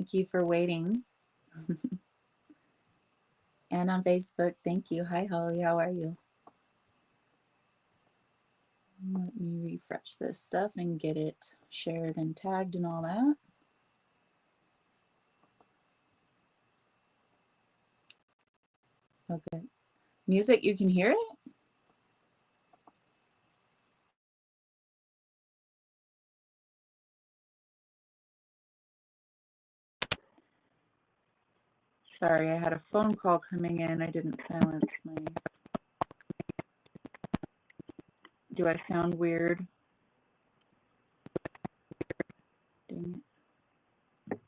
Thank you for waiting. And on Facebook, thank you. Hi, Holly. How are you? Let me refresh this stuff and get it shared and tagged and all that. Okay. Music, you can hear it? Sorry, I had a phone call coming in. I didn't silence my... Do I sound weird? Dang it.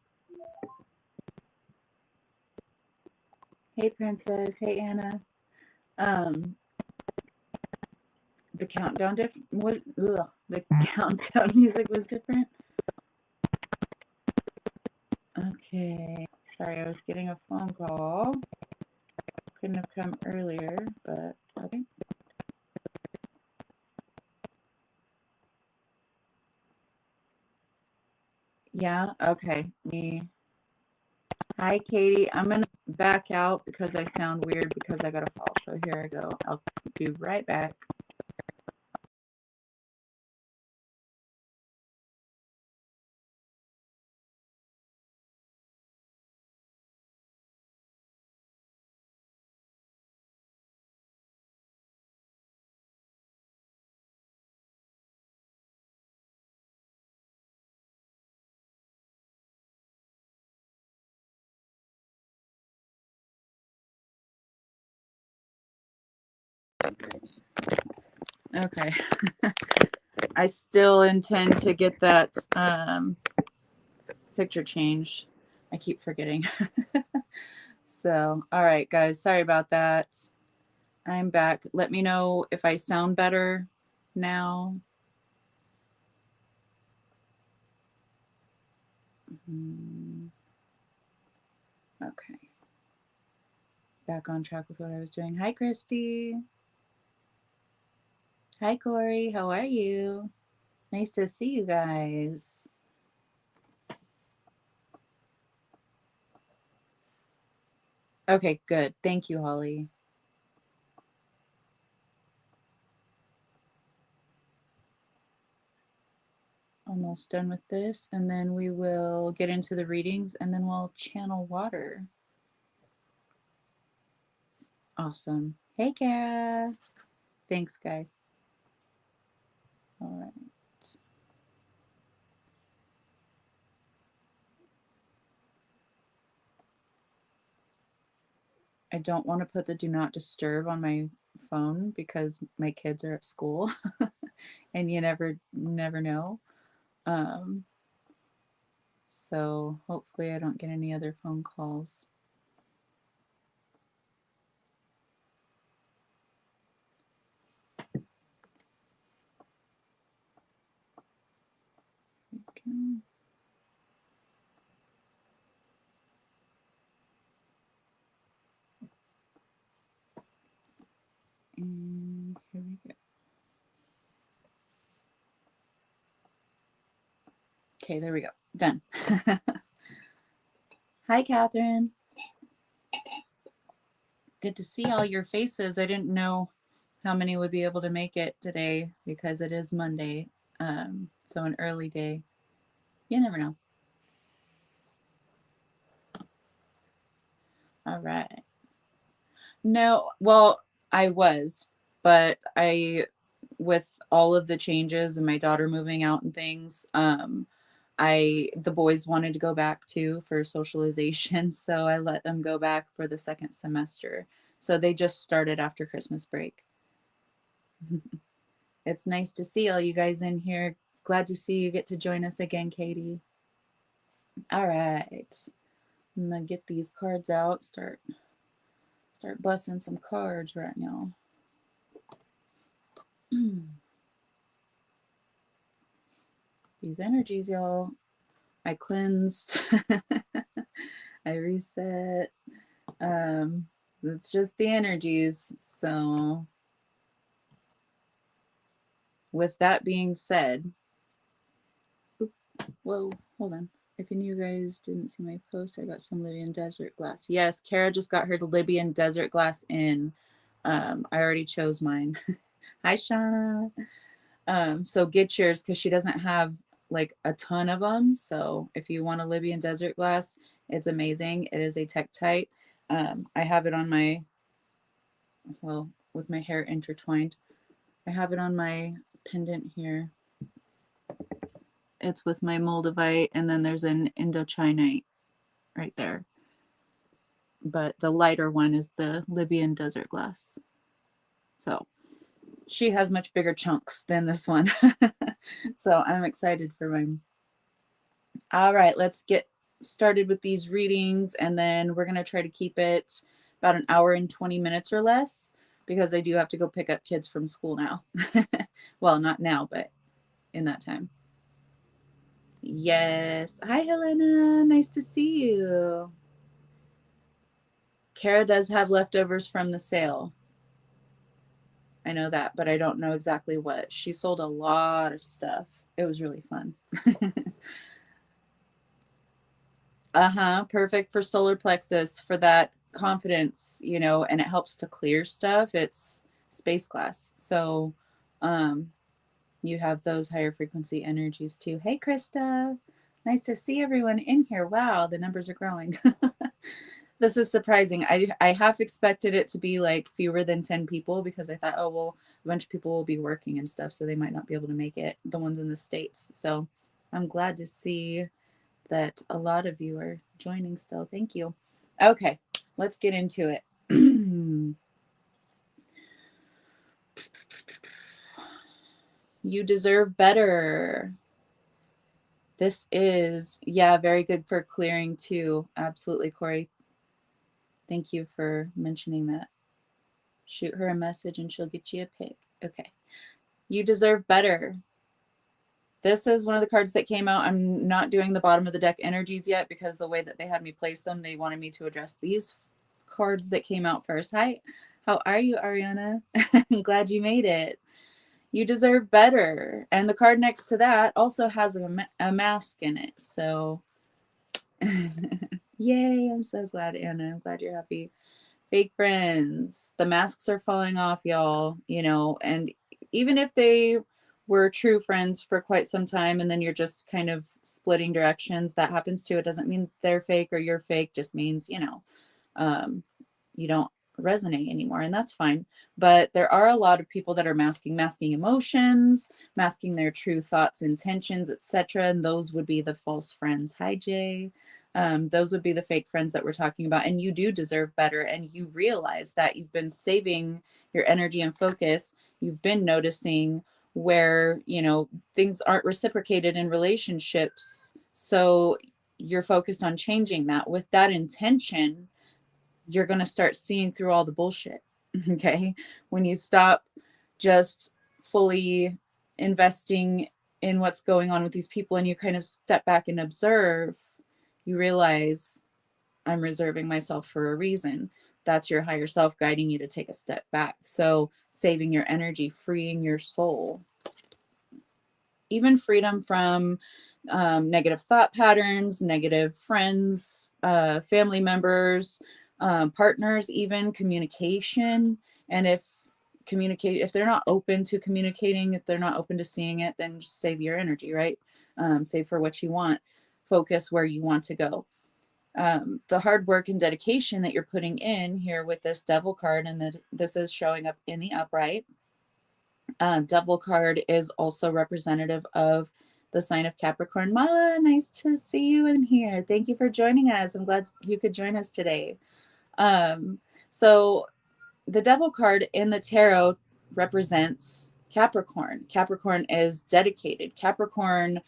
Hey, Princess. Hey, Anna. The countdown the countdown music was different. Okay. Sorry, I was getting a phone call. Couldn't have come earlier, but okay. Yeah, okay. Hi, Katie. I'm going to back out because I sound weird because I got a call. So here I go. I'll be right back. Okay. I still intend to get that picture changed. I keep forgetting. So, all right, guys. Sorry about that. I'm back. Let me know if I sound better now. Okay. Back on track with what I was doing. Hi, Christy. Hi, Corey. How are you? Nice to see you guys. Okay, good. Thank you, Holly. Almost done with this, and then we will get into the readings, and then we'll channel water. Awesome. Hey, Kara. Thanks, guys. All right. I don't want to put the do not disturb on my phone because my kids are at school and you never know. So hopefully I don't get any other phone calls. Okay. And here we go. Okay, there we go. Done. Hi, Catherine. Good to see all your faces. I didn't know how many would be able to make it today because it is Monday. So an early day. You never know. All right. No, well, I was, but with all of the changes and my daughter moving out and things, the boys wanted to go back too for socialization, so I let them go back for the second semester. So they just started after Christmas break. It's nice to see all you guys in here. Glad to see you get to join us again, Katie. All right. I'm gonna get these cards out. Start busting some cards right now. These energies, y'all. I cleansed. I reset. It's just the energies. So with that being said, whoa, hold on. If any of you guys didn't see my post, I got some Libyan desert glass. Yes, Kara just got her Libyan desert glass in. I already chose mine. Hi, Shauna. So get yours because she doesn't have like a ton of them. So if you want a Libyan desert glass, it's amazing. It is a Tektite. I have it on my, well, with my hair intertwined. I have it on my pendant here. It's with my Moldavite, and then there's an Indochinite right there. But the lighter one is the Libyan desert glass. So she has much bigger chunks than this one. So I'm excited for mine. All right, let's get started with these readings, and then we're going to try to keep it about an hour and 20 minutes or less because I do have to go pick up kids from school now. Well, not now, but in that time. Yes. Hi, Helena. Nice to see you. Kara does have leftovers from the sale. I know that, but I don't know exactly what. She sold a lot of stuff. It was really fun. Perfect for solar plexus for that confidence, you know, and it helps to clear stuff. It's space class. So, you have those higher frequency energies too. Hey, Krista. Nice to see everyone in here. Wow, the numbers are growing. This is surprising. I half expected it to be like fewer than 10 people because I thought, oh, well, a bunch of people will be working and stuff, so they might not be able to make it, the ones in the States. So I'm glad to see that a lot of you are joining still. Thank you. Okay, let's get into it. You deserve better. This is, yeah, very good for clearing too. Absolutely, Corey. Thank you for mentioning that. Shoot her a message and she'll get you a pic. Okay. You deserve better. This is one of the cards that came out. I'm not doing the bottom of the deck energies yet because the way that they had me place them, they wanted me to address these cards that came out first. Hi, how are you, Ariana? I'm glad you made it. You deserve better. And the card next to that also has a mask in it. So, yay, I'm so glad, Anna. I'm glad you're happy. Fake friends. The masks are falling off, y'all, you know, and even if they were true friends for quite some time and then you're just kind of splitting directions, that happens too. It doesn't mean they're fake or you're fake, just means, you know, you don't resonate anymore, and that's fine. But there are a lot of people that are masking emotions, masking their true thoughts, intentions, etc., and those would be the false friends. Hi, Jay. Those would be the fake friends that we're talking about, and you do deserve better, and you realize that you've been saving your energy and focus. You've been noticing where, you know, things aren't reciprocated in relationships, so you're focused on changing that. With that intention, you're going to start seeing through all the bullshit. Okay. When you stop just fully investing in what's going on with these people and you kind of step back and observe, you realize I'm reserving myself for a reason. That's your higher self guiding you to take a step back. So, saving your energy, freeing your soul, even freedom from negative thought patterns, negative friends, family members, partners, even communication. And if they're not open to communicating, if they're not open to seeing it, then just save your energy, right? Save for what you want, focus where you want to go. The hard work and dedication that you're putting in here with this devil card, and that this is showing up in the upright. Devil card is also representative of the sign of Capricorn. Mala, nice to see you in here. Thank you for joining us. I'm glad you could join us today. So the devil card in the tarot represents Capricorn. Capricorn is dedicated. Capricorn,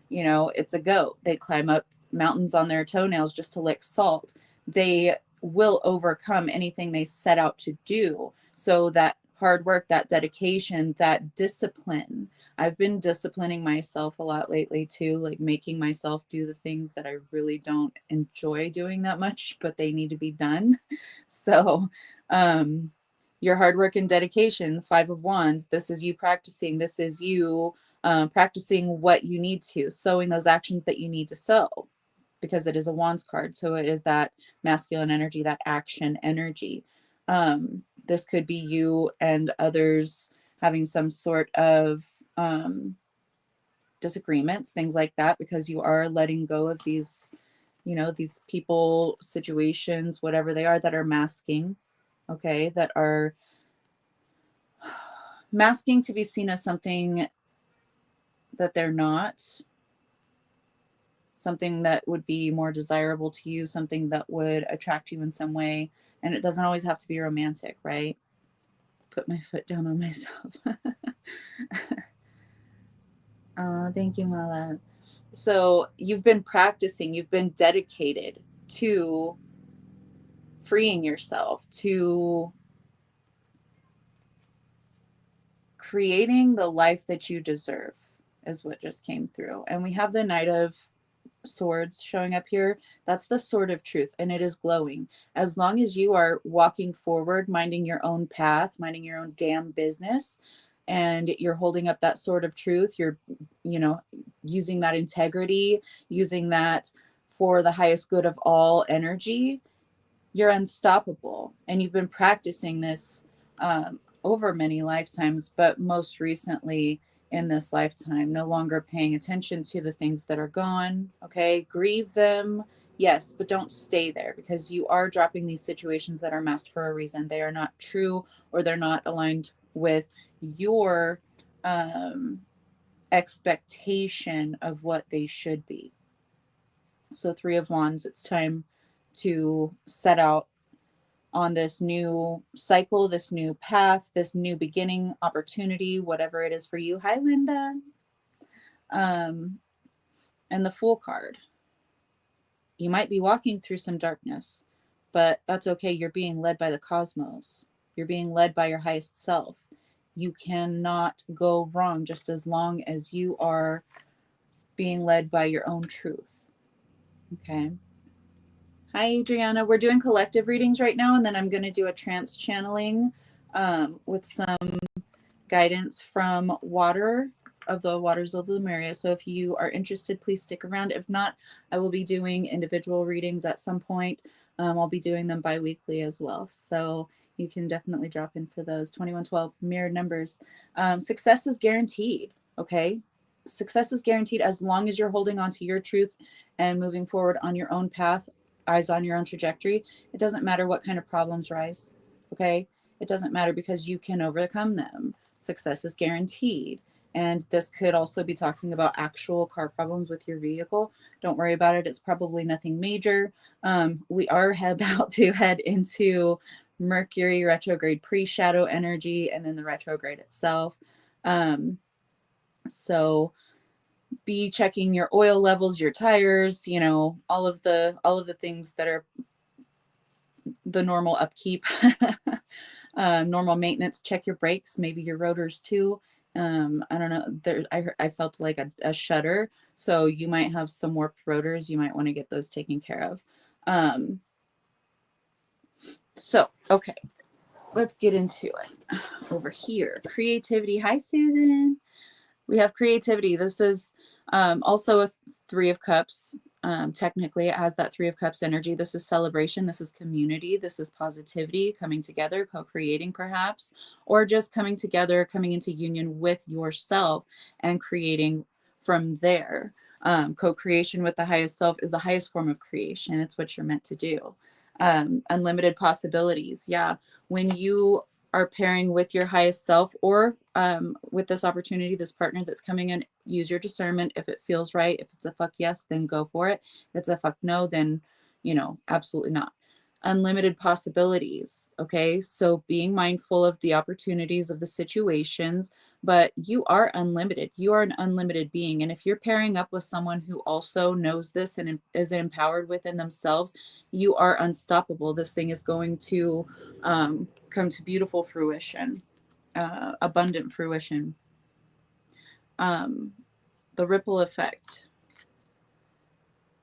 you know, it's a goat. They climb up mountains on their toenails just to lick salt. They will overcome anything they set out to do. So that hard work, that dedication, that discipline. I've been disciplining myself a lot lately too, like making myself do the things that I really don't enjoy doing that much, but they need to be done. So, your hard work and dedication, Five of Wands, this is you practicing. This is you practicing what you need to, sowing those actions that you need to sow. because it is a wands card. So it is that masculine energy, that action energy. This could be you and others having some sort of disagreements, things like that, because you are letting go of these, you know, these people, situations, whatever they are, that are masking, okay, that are masking to be seen as something that they're not, something that would be more desirable to you, something that would attract you in some way. And it doesn't always have to be romantic, right? Put my foot down on myself. Thank you, my love. So you've been practicing, you've been dedicated to freeing yourself, to creating the life that you deserve, is what just came through. And we have the Knight of Swords showing up here. That's the sword of truth, and it is glowing. As long as you are walking forward, minding your own path, minding your own damn business, and you're holding up that sword of truth, you're, you know, using that integrity, using that for the highest good of all energy, you're unstoppable. And you've been practicing this over many lifetimes, but most recently in this lifetime, no longer paying attention to the things that are gone. Okay, grieve them, yes, but don't stay there, because you are dropping these situations that are masked for a reason. They are not true, or they're not aligned with your expectation of what they should be. So, Three of Wands, it's time to set out on this new cycle, this new path, this new beginning, opportunity, whatever it is for you. Hi, Linda. And the Fool card. You might be walking through some darkness, but that's okay. You're being led by the cosmos. You're being led by your highest self. You cannot go wrong just as long as you are being led by your own truth. Okay. Hi, Adriana. We're doing collective readings right now, and then I'm going to do a trance channeling with some guidance from Water of the Waters of Lemuria. So if you are interested, please stick around. If not, I will be doing individual readings at some point. I'll be doing them bi-weekly as well. So you can definitely drop in for those. 2112 mirrored numbers. Success is guaranteed. Okay. Success is guaranteed as long as you're holding on to your truth and moving forward on your own path, eyes on your own trajectory. It doesn't matter what kind of problems rise. Okay. It doesn't matter, because you can overcome them. Success is guaranteed. And this could also be talking about actual car problems with your vehicle. Don't worry about it. It's probably nothing major. We are about to head into Mercury retrograde pre-shadow energy, and then the retrograde itself. So be checking your oil levels, your tires, you know, all of the things that are the normal upkeep. Normal maintenance. Check your brakes, maybe your rotors too. I don't know. I felt like a shudder, so you might have some warped rotors. You might want to get those taken care of. So okay, let's get into it. Over here, creativity. Hi, Susan. We have creativity. This is also a Three of Cups. Technically, it has that Three of Cups energy. This is celebration. This is community. This is positivity, coming together, co-creating perhaps, or just coming together, coming into union with yourself and creating from there. Co-creation with the highest self is the highest form of creation. It's what you're meant to do. Unlimited possibilities. Yeah. When you are pairing with your highest self, or with this opportunity, this partner that's coming in, use your discernment. If it feels right, if it's a fuck yes, then go for it. If it's a fuck no, then, you know, absolutely not. Unlimited possibilities. Okay. So being mindful of the opportunities of the situations, but you are unlimited. You are an unlimited being. And if you're pairing up with someone who also knows this and is empowered within themselves, you are unstoppable. This thing is going to come to beautiful fruition, abundant fruition. The ripple effect.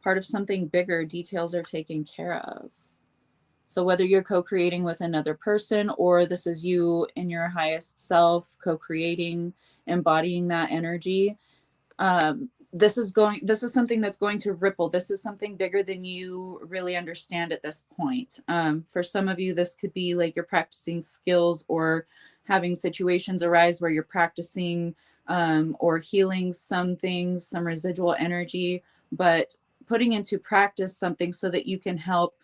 Part of something bigger, details are taken care of. So whether you're co-creating with another person, or this is you in your highest self co-creating, embodying that energy, this is something that's going to ripple. This is something bigger than you really understand at this point. For some of you, this could be like you're practicing skills or having situations arise where you're practicing or healing some things, some residual energy, but putting into practice something so that you can help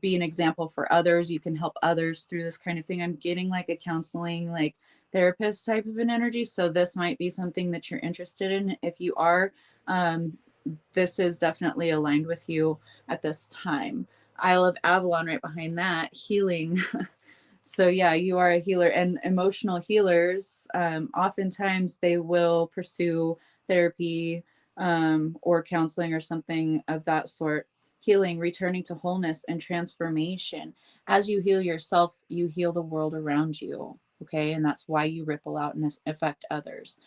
be an example for others. You can help others through this kind of thing. I'm getting like a counseling, like therapist type of an energy. So this might be something that you're interested in. If you are, um, this is definitely aligned with you at this time. Isle of Avalon right behind that, healing. So yeah, you are a healer, and emotional healers, oftentimes they will pursue therapy or counseling or something of that sort. Healing, returning to wholeness and transformation. As you heal yourself, you heal the world around you. Okay, and that's why you ripple out and affect others.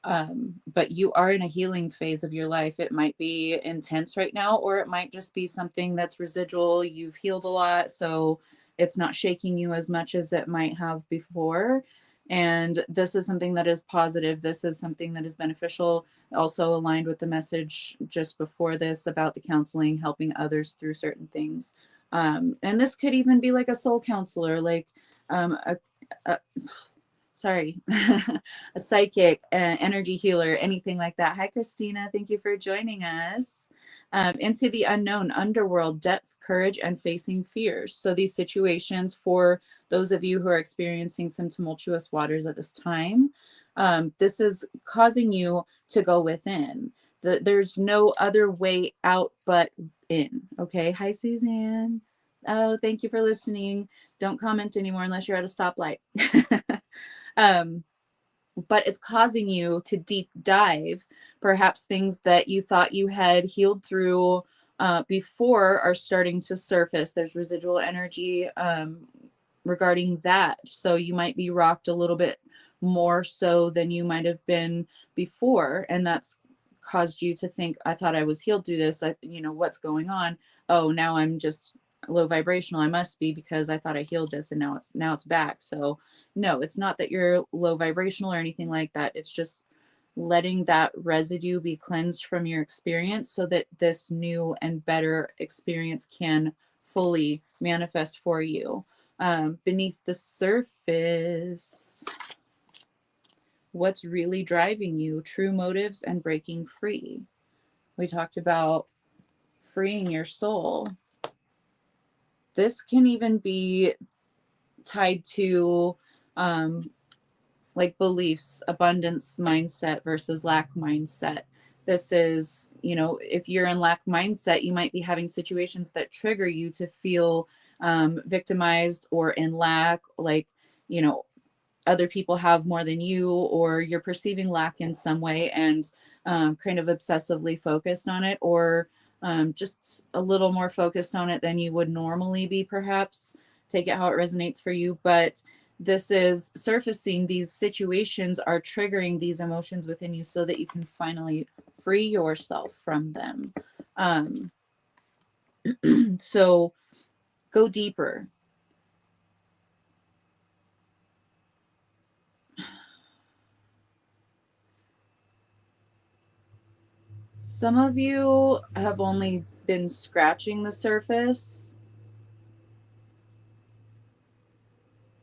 But you are in a healing phase of your life. It might be intense right now, or it might just be something that's residual. You've healed a lot, so it's not shaking you as much as it might have before. And this is something that is positive. This is something that is beneficial. Also aligned with the message just before this about the counseling, helping others through certain things. And this could even be like a soul counselor, like a sorry, a psychic, energy healer, anything like that. Hi, Christina. Thank you for joining us. Into the unknown, underworld, depth, courage, and facing fears. So, these situations for those of you who are experiencing some tumultuous waters at this time, this is causing you to go within. There's no other way out but in. Okay. Hi, Suzanne. Oh, thank you for listening. Don't comment anymore unless you're at a stoplight. um, but it's causing you to deep dive. Perhaps things that you thought you had healed through before are starting to surface. There's residual energy regarding that. So you might be rocked a little bit more so than you might have been before. And that's caused you to think, I thought I was healed through this. What's going on? Oh, now I'm just low vibrational. I must be, because I thought I healed this and now it's back. So no, it's not that you're low vibrational or anything like that. It's just letting that residue be cleansed from your experience so that this new and better experience can fully manifest for you. Beneath the surface, what's really driving you, true motives, and breaking free. We talked about freeing your soul. This can even be tied to like beliefs, abundance mindset versus lack mindset. This is, if you're in lack mindset, you might be having situations that trigger you to feel victimized or in lack, like, you know, other people have more than you, or you're perceiving lack in some way and kind of obsessively focused on it, or just a little more focused on it than you would normally be, perhaps. Take it how it resonates for you. But this is surfacing, these situations are triggering these emotions within you so that you can finally free yourself from them. So go deeper. Some of you have only been scratching the surface,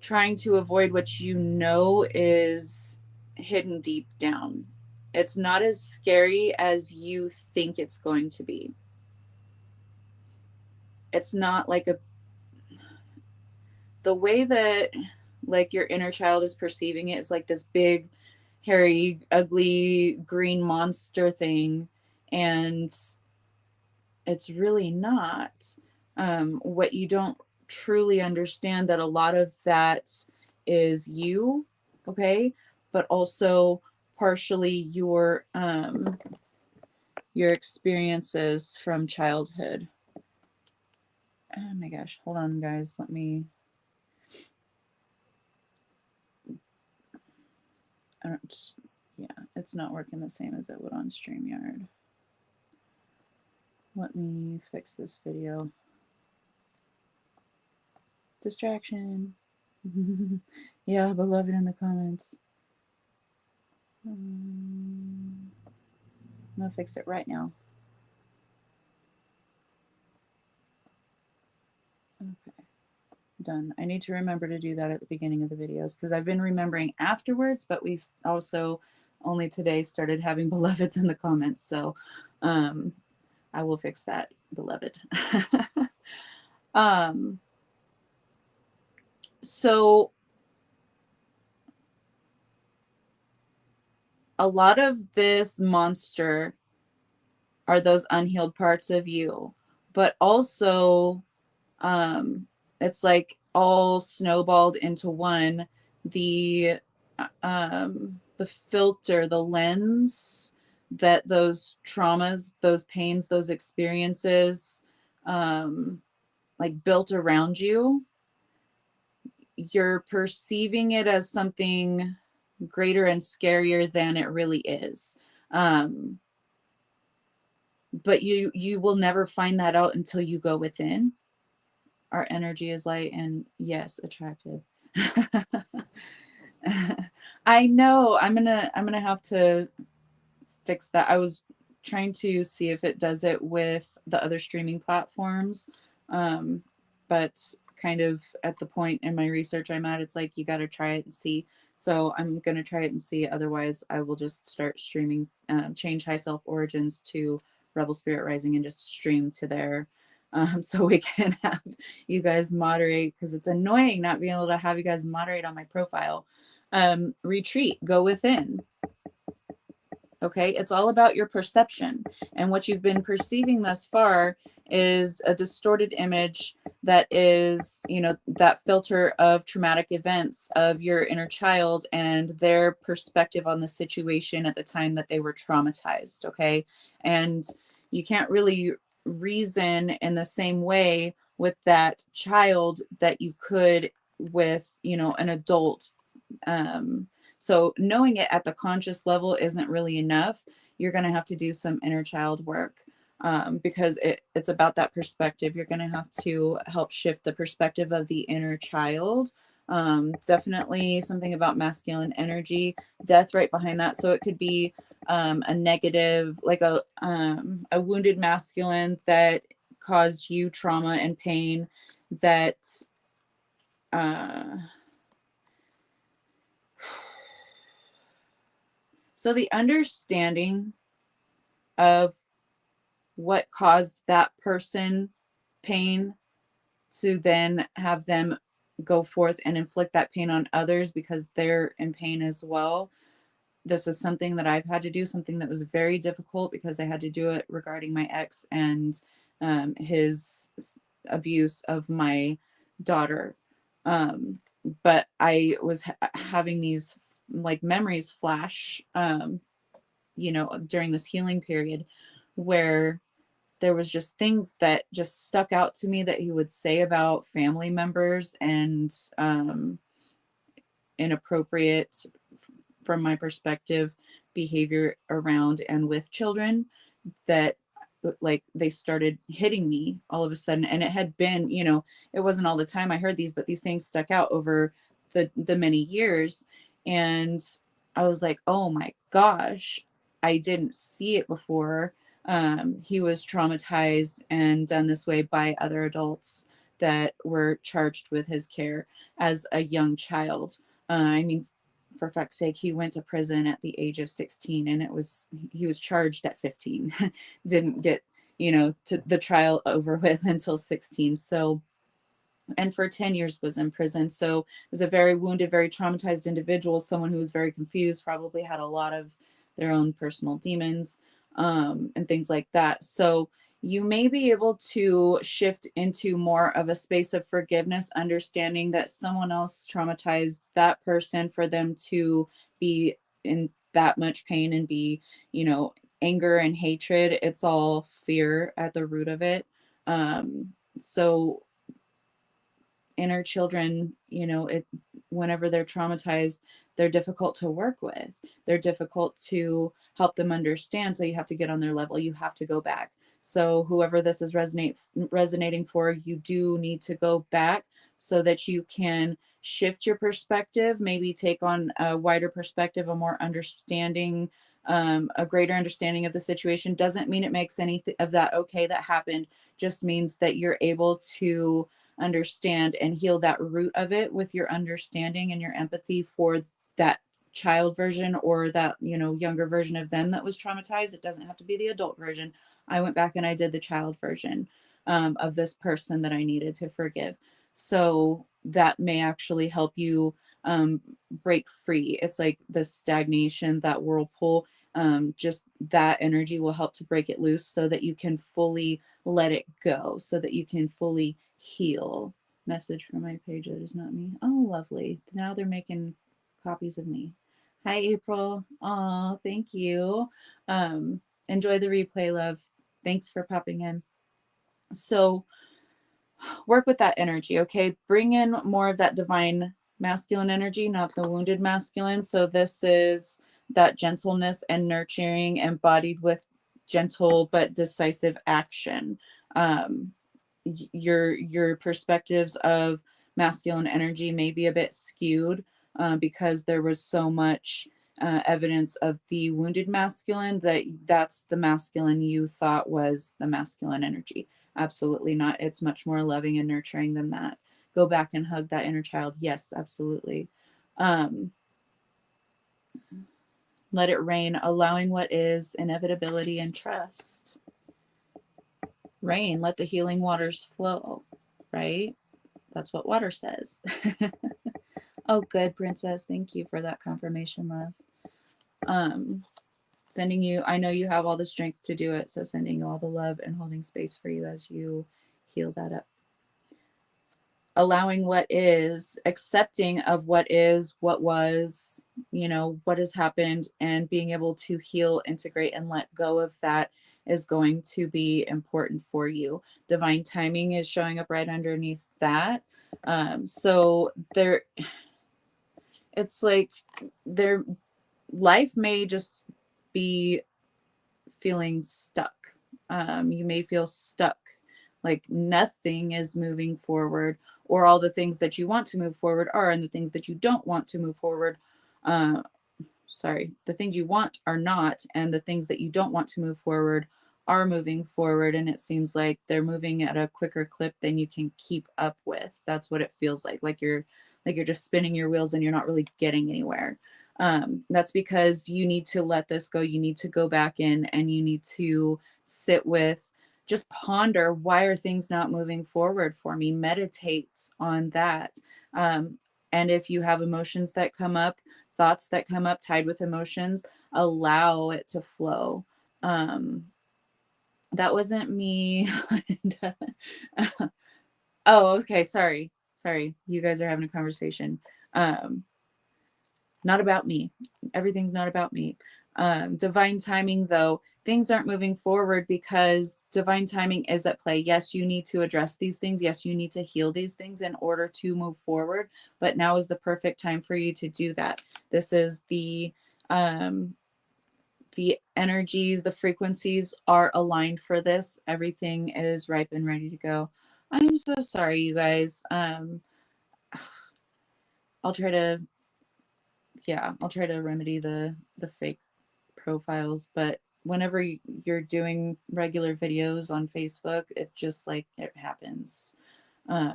trying to avoid what you know is hidden deep down. It's not as scary as you think it's going to be. It's not like the way that like your inner child is perceiving it is like this big, hairy, ugly green monster thing. And it's really not. What you don't truly understand, that a lot of that is you, okay, but also partially your experiences from childhood. Oh my gosh, hold on, guys. Let me. I don't just. Yeah, it's not working the same as it would on StreamYard. Let me fix this video. Distraction. Yeah, beloved in the comments. I'm gonna fix it right now. Okay, done. I need to remember to do that at the beginning of the videos because I've been remembering afterwards, but we also only today started having beloveds in the comments. So I will fix that, beloved. So a lot of this monster are those unhealed parts of you, but also it's like all snowballed into one. The filter, the lens that those traumas, those pains, those experiences um like built around you, you're perceiving it as something greater and scarier than it really is. um but you will never find that out until you go within. Our energy is light and yes, attractive. I know. I'm gonna have to fix that. I was trying to see if it does it with the other streaming platforms. Um, but kind of at the point in my research I'm at, it's like you got to try it and see. So I'm going to try it and see. Otherwise, I will just start streaming, change High Self Origins to Rebel Spirit Rising and just stream to there. So we can have you guys moderate because it's annoying not being able to have you guys moderate on my profile. Retreat, go within. Okay, it's all about your perception. And what you've been perceiving thus far is a distorted image that is, you know, that filter of traumatic events of your inner child and their perspective on the situation at the time that they were traumatized. Okay, and you can't really reason in the same way with that child that you could with, you know, an adult. So knowing it at the conscious level isn't really enough. You're going to have to do some inner child work, because it's about that perspective. You're going to have to help shift the perspective of the inner child. Definitely something about masculine energy, death right behind that. So it could be a negative, like a wounded masculine that caused you trauma and pain that uh, so the understanding of what caused that person pain to then have them go forth and inflict that pain on others because they're in pain as well. This is something that I've had to do, something that was very difficult because I had to do it regarding my ex and his abuse of my daughter. But I was having these like memories flash, you know, during this healing period where there was just things that just stuck out to me that he would say about family members and inappropriate from my perspective behavior around and with children that like they started hitting me all of a sudden. And it had been, you know, it wasn't all the time I heard these, but these things stuck out over the many years. And I was like, oh my gosh, I didn't see it before. He was traumatized and done this way by other adults that were charged with his care as a young child. I mean, for fuck's sake, he went to prison at the age of 16 and he was charged at 15. Didn't get, you know, to the trial over with until 16. So, and for 10 years was in prison. So was a very wounded, very traumatized individual, someone who was very confused, probably had a lot of their own personal demons, and things like that. So you may be able to shift into more of a space of forgiveness, understanding that someone else traumatized that person for them to be in that much pain and be, you know, anger and hatred. It's all fear at the root of it. So inner children, you know, it whenever they're traumatized, they're difficult to work with. They're difficult to help them understand. So you have to get on their level. You have to go back. So whoever this is resonating for, you do need to go back so that you can shift your perspective, maybe take on a wider perspective, a more understanding a greater understanding of the situation. Doesn't mean it makes any of that okay that happened, just means that you're able to understand and heal that root of it with your understanding and your empathy for that child version, or that, you know, younger version of them that was traumatized. It doesn't have to be the adult version. I went back and I did the child version of this person that I needed to forgive. So that may actually help you break free. It's like the stagnation, that whirlpool, just that energy will help to break it loose so that you can fully let it go, so that you can fully heal. Message from my page that is not me. Oh, lovely. Now they're making copies of me. Hi, April. Oh, thank you. Enjoy the replay, love. Thanks for popping in. So work with that energy, okay? Bring in more of that divine masculine energy, not the wounded masculine. So this is that gentleness and nurturing embodied with gentle but decisive action. Um, your perspectives of masculine energy may be a bit skewed because there was so much evidence of the wounded masculine, that's the masculine you thought was the masculine energy. Absolutely not. It's much more loving and nurturing than that. Go back and hug that inner child. Yes, absolutely. Let it rain, allowing what is, inevitability, and trust. Rain, let the healing waters flow, right? That's what water says. Oh, good, princess. Thank you for that confirmation, love. Sending you, I know you have all the strength to do it, so sending you all the love and holding space for you as you heal that up. Allowing what is, accepting of what is, what was, you know, what has happened, and being able to heal, integrate, and let go of that is going to be important for you. Divine timing is showing up right underneath that. So there, it's like their life may just be feeling stuck. You may feel stuck, like nothing is moving forward, or all the things that you want to move forward are, and the things that you don't want to move forward, uh, sorry, the things you want are not, and the things that you don't want to move forward are moving forward. And it seems like they're moving at a quicker clip than you can keep up with. That's what it feels like you're just spinning your wheels and you're not really getting anywhere. That's because you need to let this go. You need to go back in and you need to sit with, just ponder, why are things not moving forward for me? Meditate on that. And if you have emotions that come up, thoughts that come up tied with emotions, allow it to flow. That wasn't me. Oh, okay. Sorry. You guys are having a conversation. Not about me. Everything's not about me. Divine timing, though, things aren't moving forward because divine timing is at play. Yes, you need to address these things. Yes, you need to heal these things in order to move forward. But now is the perfect time for you to do that. This is the energies, the frequencies are aligned for this. Everything is ripe and ready to go. I'm so sorry, you guys. I'll try to, yeah, I'll try to remedy the fake profiles, but whenever you're doing regular videos on Facebook, it just like it happens.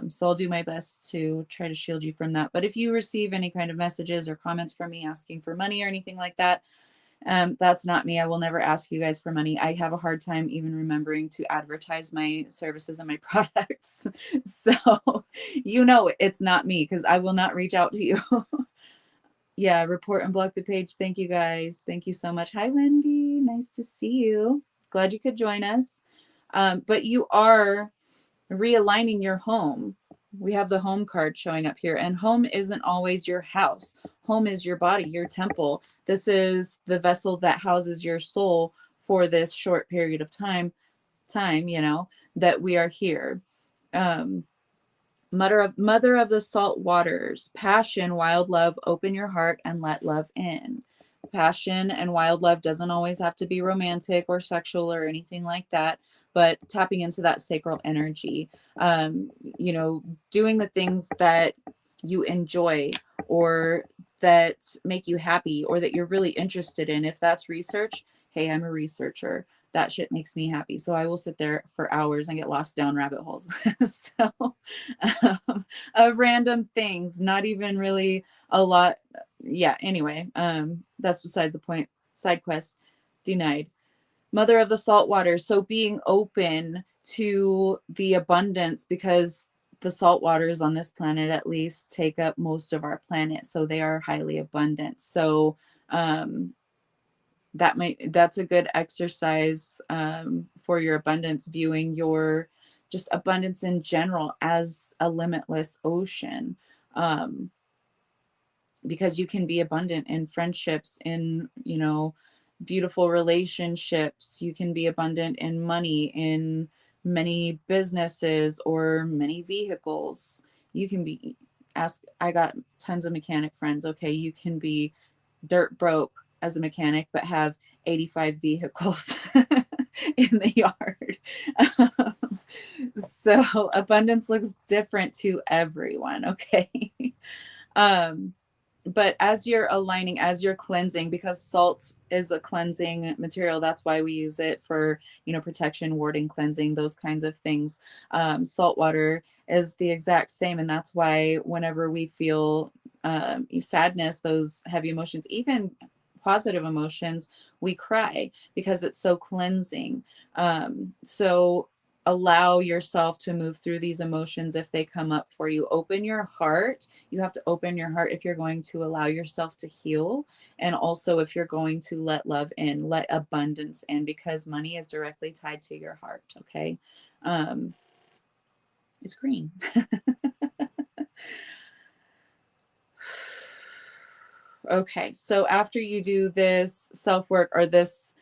So I'll do my best to try to shield you from that. But if you receive any kind of messages or comments from me asking for money or anything like that, that's not me. I will never ask you guys for money. I have a hard time even remembering to advertise my services and my products. So you know it's not me because I will not reach out to you. Yeah, report and block the page. Thank you guys. Thank you so much. Hi, Wendy. Nice to see you. Glad you could join us. But you are realigning your home. We have the home card showing up here, and home isn't always your house. Home is your body, your temple. This is the vessel that houses your soul for this short period of time, you know, that we are here. Mother of the salt waters, passion, wild love, open your heart and let love in. Passion and wild love doesn't always have to be romantic or sexual or anything like that, but tapping into that sacral energy, you know, doing the things that you enjoy, or that make you happy or that you're really interested in. If that's research, hey, I'm a researcher. That shit makes me happy. So I will sit there for hours and get lost down rabbit holes. So of random things, not even really a lot. Yeah, anyway, that's beside the point. Side quest denied. Mother of the salt waters. So being open to the abundance, because the salt waters on this planet at least take up most of our planet. So they are highly abundant. So um, that's a good exercise for your abundance, viewing your just abundance in general as a limitless ocean. Um, because you can be abundant in friendships, in, you know, beautiful relationships. You can be abundant in money, in many businesses or many vehicles. You can be, ask, I got tons of mechanic friends. Okay, you can be dirt broke as a mechanic but have 85 vehicles in the yard. So abundance looks different to everyone. Okay. um but as you're aligning, as you're cleansing, because salt is a cleansing material, that's why we use it for, you know, protection, warding, cleansing, those kinds of things. Salt water is the exact same, and that's why whenever we feel sadness, those heavy emotions, even positive emotions, we cry because it's so cleansing. So allow yourself to move through these emotions if they come up for you. Open your heart. You have to open your heart if you're going to allow yourself to heal, and also if you're going to let love in, let abundance in, because money is directly tied to your heart. Okay. um it's green. Okay, so after you do this self work, or this,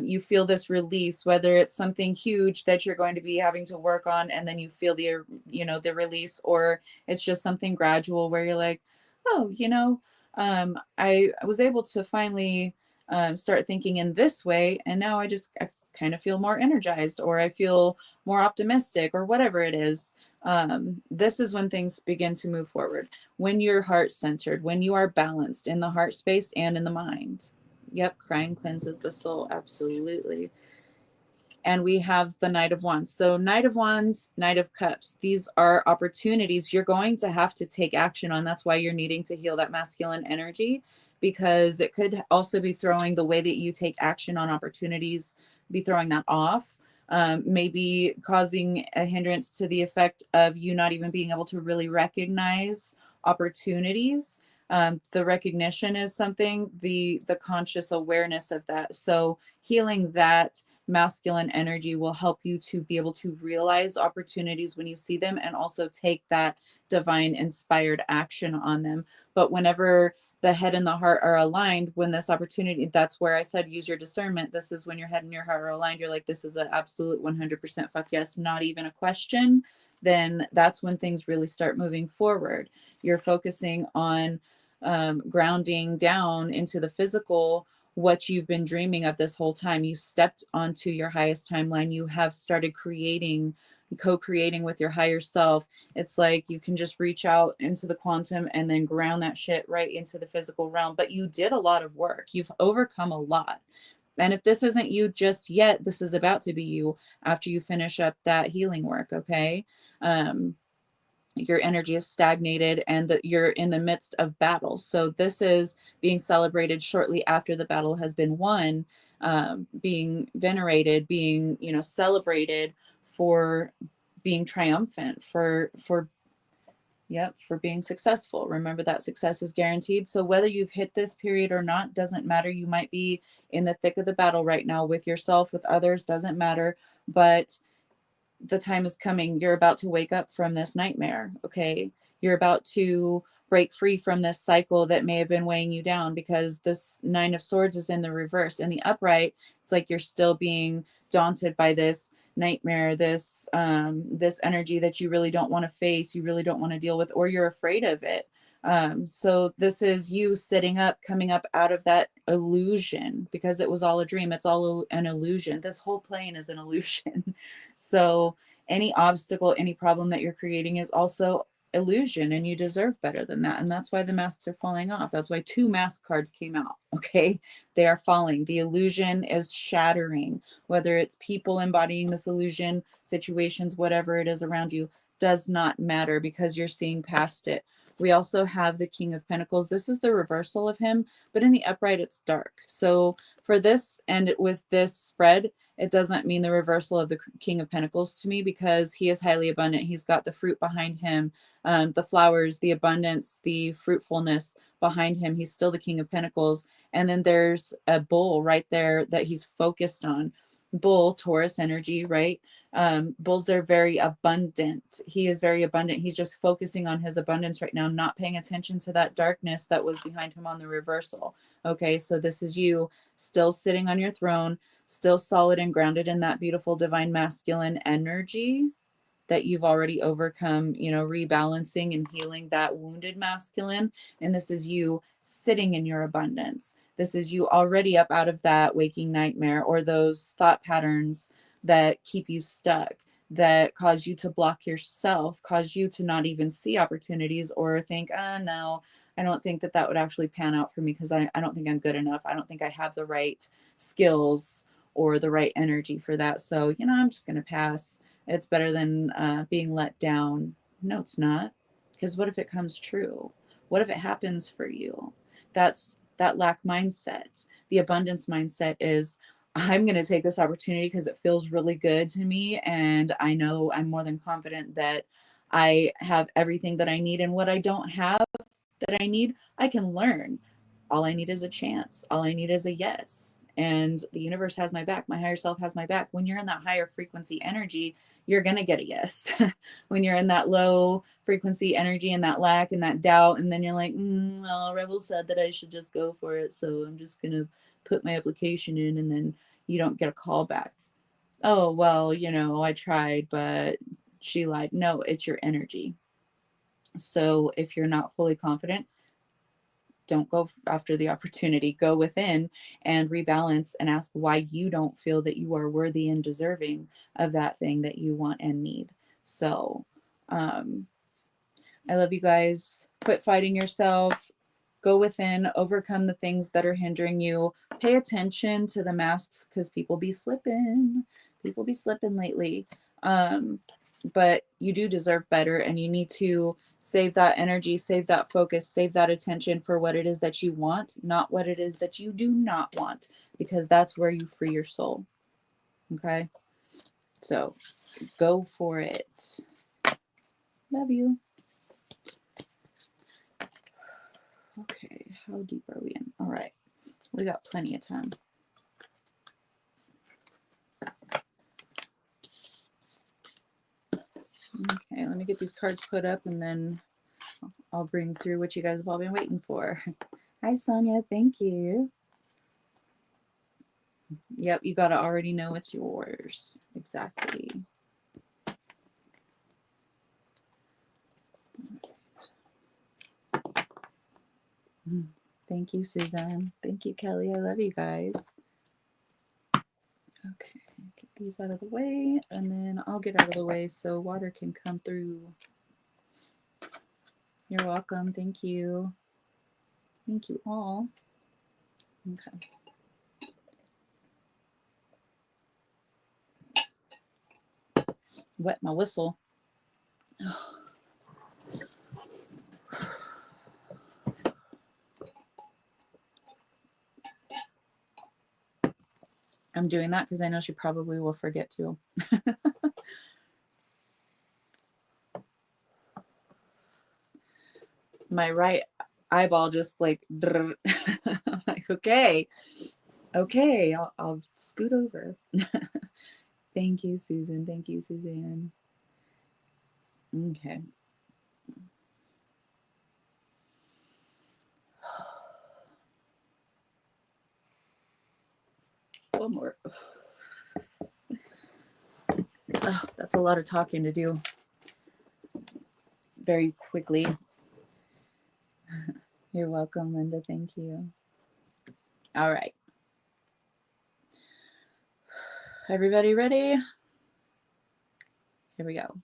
you feel this release, whether it's something huge that you're going to be having to work on, and then you feel the, you know, the release, or it's just something gradual where you're like, oh, you know, I was able to finally start thinking in this way, and now I kind of feel more energized, or I feel more optimistic, or whatever it is. This is when things begin to move forward, when you're heart centered, when you are balanced in the heart space and in the mind. Yep, crying cleanses the soul. Absolutely. And we have the Knight of Wands. So, Knight of Wands, Knight of Cups. These are opportunities you're going to have to take action on. That's why you're needing to heal that masculine energy, because it could also be throwing the way that you take action on opportunities, be throwing that off. Maybe causing a hindrance to the effect of you not even being able to really recognize opportunities. The recognition is something, the conscious awareness of that. So healing that masculine energy will help you to be able to realize opportunities when you see them, and also take that divine inspired action on them. But whenever the head and the heart are aligned, when this opportunity, that's where I said use your discernment. This is when your head and your heart are aligned. You're like, this is an absolute 100% fuck yes, not even a question. Then that's when things really start moving forward. You're focusing on grounding down into the physical, what you've been dreaming of this whole time. You stepped onto your highest timeline. You have started creating, co-creating with your higher self. It's like you can just reach out into the quantum and then ground that shit right into the physical realm. But you did a lot of work. You've overcome a lot. And if this isn't you just yet, this is about to be you after you finish up that healing work. Okay. Your energy is stagnated, and that you're in the midst of battle. So this is being celebrated shortly after the battle has been won, being venerated, being, you know, celebrated for being triumphant, for yep, for being successful. Remember that success is guaranteed. So whether you've hit this period or not doesn't matter. You might be in the thick of the battle right now with yourself, with others, doesn't matter. But the time is coming. You're about to wake up from this nightmare. Okay. You're about to break free from this cycle that may have been weighing you down, because this Nine of Swords is in the reverse. In the upright, it's like you're still being daunted by this nightmare, this energy that you really don't want to face, you really don't want to deal with, or you're afraid of it. So this is you sitting up, coming up out of that illusion, because it was all a dream. It's all an illusion. This whole plane is an illusion. So any obstacle, any problem that you're creating is also illusion, and you deserve better than that. And that's why the masks are falling off. That's why 2 mask cards came out. Okay. They are falling. The illusion is shattering, whether it's people embodying this illusion, situations, whatever it is around you, does not matter because you're seeing past it. We also have the King of Pentacles. This is the reversal of him, but in the upright, it's dark. So for this and with this spread, it doesn't mean the reversal of the King of Pentacles to me because he is highly abundant. He's got the fruit behind him, the flowers, the abundance, the fruitfulness behind him. He's still the King of Pentacles. And then there's a bull right there that he's focused on. Bull, Taurus energy, right? Bulls are very abundant. He is very abundant. He's just focusing on his abundance right now, not paying attention to that darkness that was behind him on the reversal. Okay, so this is you still sitting on your throne, still solid and grounded in that beautiful divine masculine energy that you've already overcome, you know, rebalancing and healing that wounded masculine. And this is you sitting in your abundance. This is you already up out of that waking nightmare or those thought patterns that keep you stuck, that cause you to block yourself, cause you to not even see opportunities or think, no, I don't think that that would actually pan out for me because I don't think I'm good enough. I don't think I have the right skills or the right energy for that. So, you know, I'm just going to pass. It's better than being let down. No, it's not. Because what if it comes true? What if it happens for you? That's that lack mindset. The abundance mindset is I'm going to take this opportunity because it feels really good to me. And I know I'm more than confident that I have everything that I need. And what I don't have that I need, I can learn. All I need is a chance. All I need is a yes. And the universe has my back. My higher self has my back. When you're in that higher frequency energy, you're going to get a yes. When you're in that low frequency energy and that lack and that doubt, and then you're like, well, Rebel said that I should just go for it. So I'm just going to put my application in, and then you don't get a call back. Oh, well, you know, I tried, but she lied. No, it's your energy. So if you're not fully confident, don't go after the opportunity. Go within and rebalance and ask why you don't feel that you are worthy and deserving of that thing that you want and need. So I love you guys. Quit fighting yourself. Go within, overcome the things that are hindering you. Pay attention to the masks because people be slipping. People be slipping lately. But you do deserve better, and you need to save that energy, save that focus, save that attention for what it is that you want, not what it is that you do not want, because that's where you free your soul. Okay? So go for it. Love you. Okay, how deep are we in? All right, we got plenty of time. Okay, let me get these cards put up and then I'll bring through what you guys have all been waiting for. Hi, Sonia. Thank you. Yep, you got to already know it's yours. Exactly. Thank you, Suzanne. Thank you, Kelly. I love you guys. Okay, get these out of the way, and then I'll get out of the way so water can come through. You're welcome. Thank you. Thank you all. Okay. Wet my whistle. I'm doing that because I know she probably will forget to. My right eyeball just like, I'm like, okay, I'll scoot over. Thank you, Susan. Thank you, Suzanne. Okay. One more. Oh, that's a lot of talking to do very quickly. You're welcome, Linda. Thank you. All right. Everybody ready? Here we go.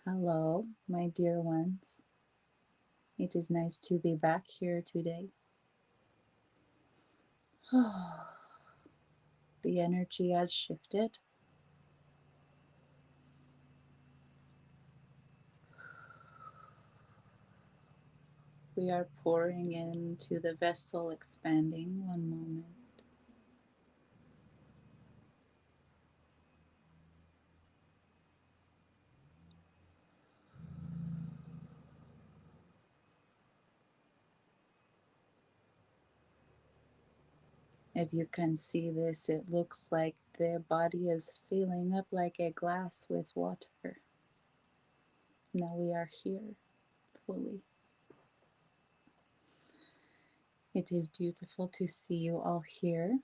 Hello, my dear ones. It is nice to be back here today. The energy has shifted. We are pouring into the vessel, expanding. One moment. If you can see this, it looks like the body is filling up like a glass with water. Now we are here fully. It is beautiful to see you all here.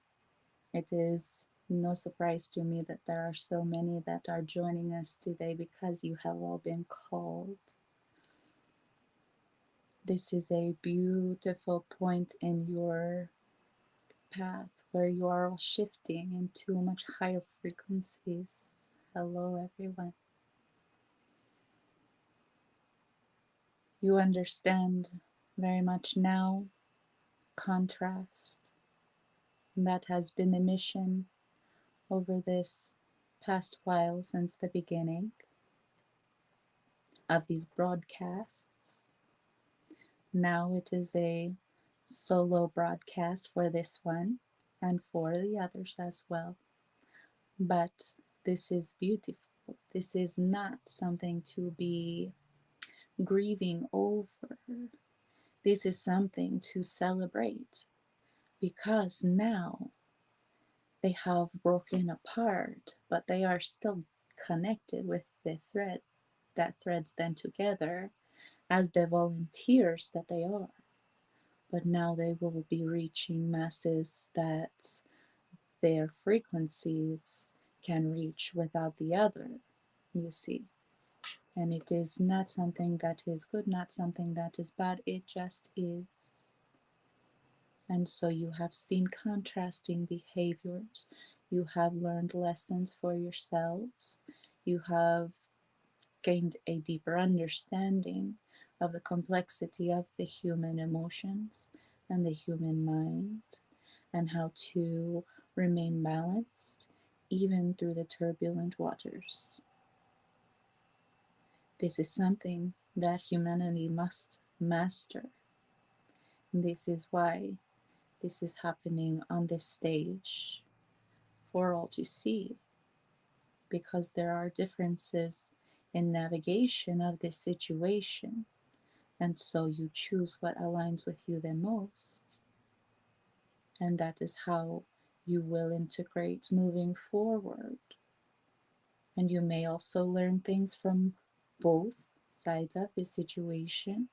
It is no surprise to me that there are so many that are joining us today because you have all been called. This is a beautiful point in your path where you are all shifting into much higher frequencies. Hello, everyone. You understand very much now contrast. That has been the mission over this past while since the beginning of these broadcasts. Now it is a solo broadcast for this one and for the others as well. But this is beautiful. This is not something to be grieving over. This is something to celebrate because now they have broken apart, but they are still connected with the thread that threads them together as the volunteers that they are. But now they will be reaching masses that their frequencies can reach without the other, you see. And it is not something that is good, not something that is bad, it just is. And so you have seen contrasting behaviors, you have learned lessons for yourselves, you have gained a deeper understanding of the complexity of the human emotions and the human mind, and how to remain balanced even through the turbulent waters. This is something that humanity must master. This is why this is happening on this stage for all to see, because there are differences in navigation of this situation, and so you choose what aligns with you the most, and that is how you will integrate moving forward. And you may also learn things from both sides of the situation,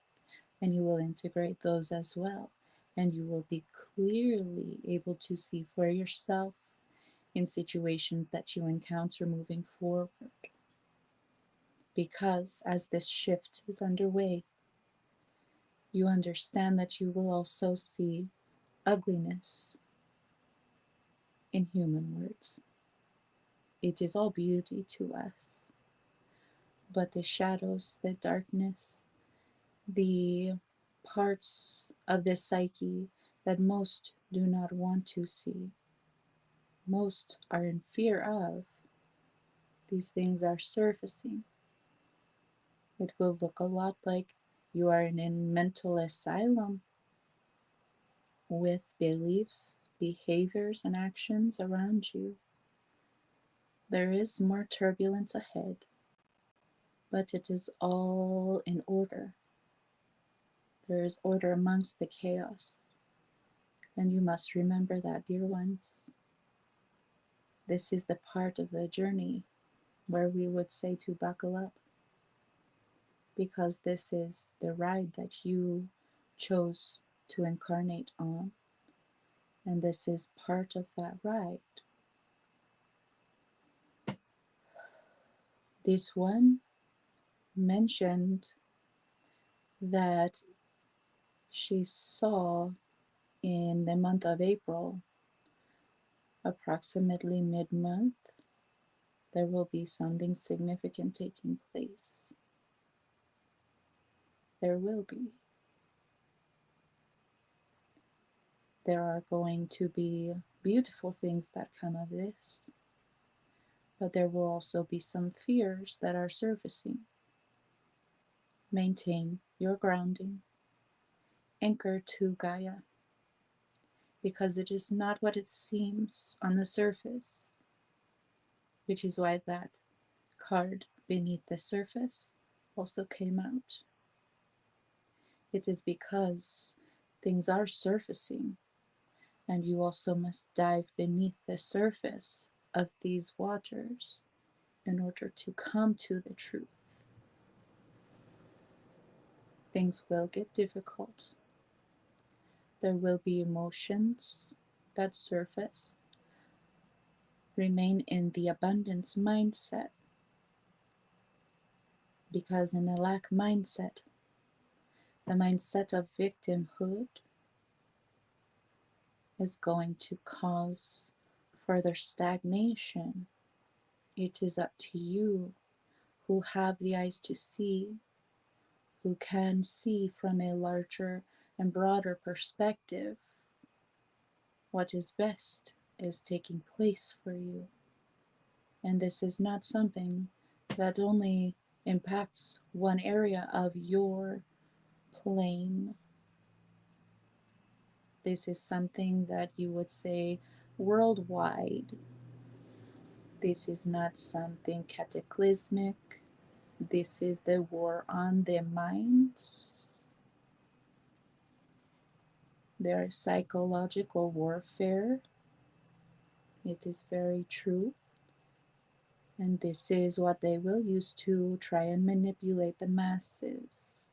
and you will integrate those as well. And you will be clearly able to see for yourself in situations that you encounter moving forward. Because as this shift is underway, you understand that you will also see ugliness in human words. It is all beauty to us, but the shadows, the darkness, the parts of the psyche that most do not want to see, most are in fear of, these things are surfacing. It will look a lot like you are in a mental asylum with beliefs, behaviors, and actions around you. There is more turbulence ahead, but it is all in order. There is order amongst the chaos, and you must remember that, dear ones. This is the part of the journey where we would say to buckle up, because this is the ride that you chose to incarnate on, and this is part of that ride. This one mentioned that she saw in the month of April, approximately mid month, there will be something significant taking place. There will be. There are going to be beautiful things that come of this, but there will also be some fears that are surfacing. Maintain your grounding. Anchor to Gaia, because it is not what it seems on the surface, which is why that card beneath the surface also came out. It is because things are surfacing, and you also must dive beneath the surface of these waters in order to come to the truth. Things will get difficult. There will be emotions that surface. Remain in the abundance mindset, because in a lack mindset, the mindset of victimhood is going to cause further stagnation. It is up to you who have the eyes to see, who can see from a larger and broader perspective what is best is taking place for you. And this is not something that only impacts one area of your plane. This is something that you would say worldwide. This is not something cataclysmic. This is the war on the minds. There is psychological warfare. It is very true. And this is what they will use to try and manipulate the masses.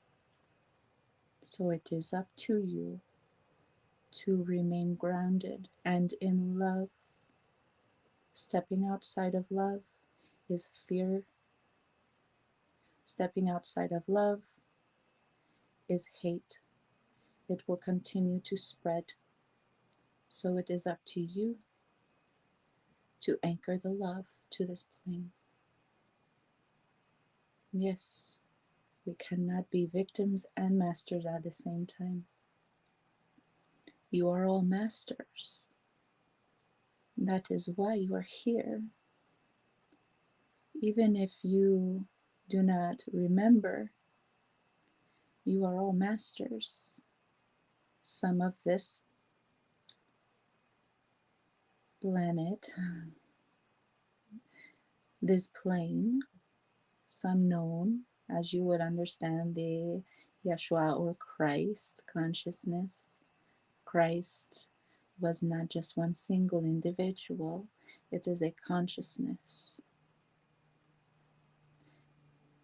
So it is up to you to remain grounded and in love. Stepping outside of love is fear. Stepping outside of love is hate. It will continue to spread. So it is up to you to anchor the love to this plane. Yes, we cannot be victims and masters at the same time. You are all masters. That is why you are here. Even if you do not remember, you are all masters. Some of this planet, this plane, some known as you would understand the Yeshua or Christ consciousness. Christ was not just one single individual, it is a consciousness.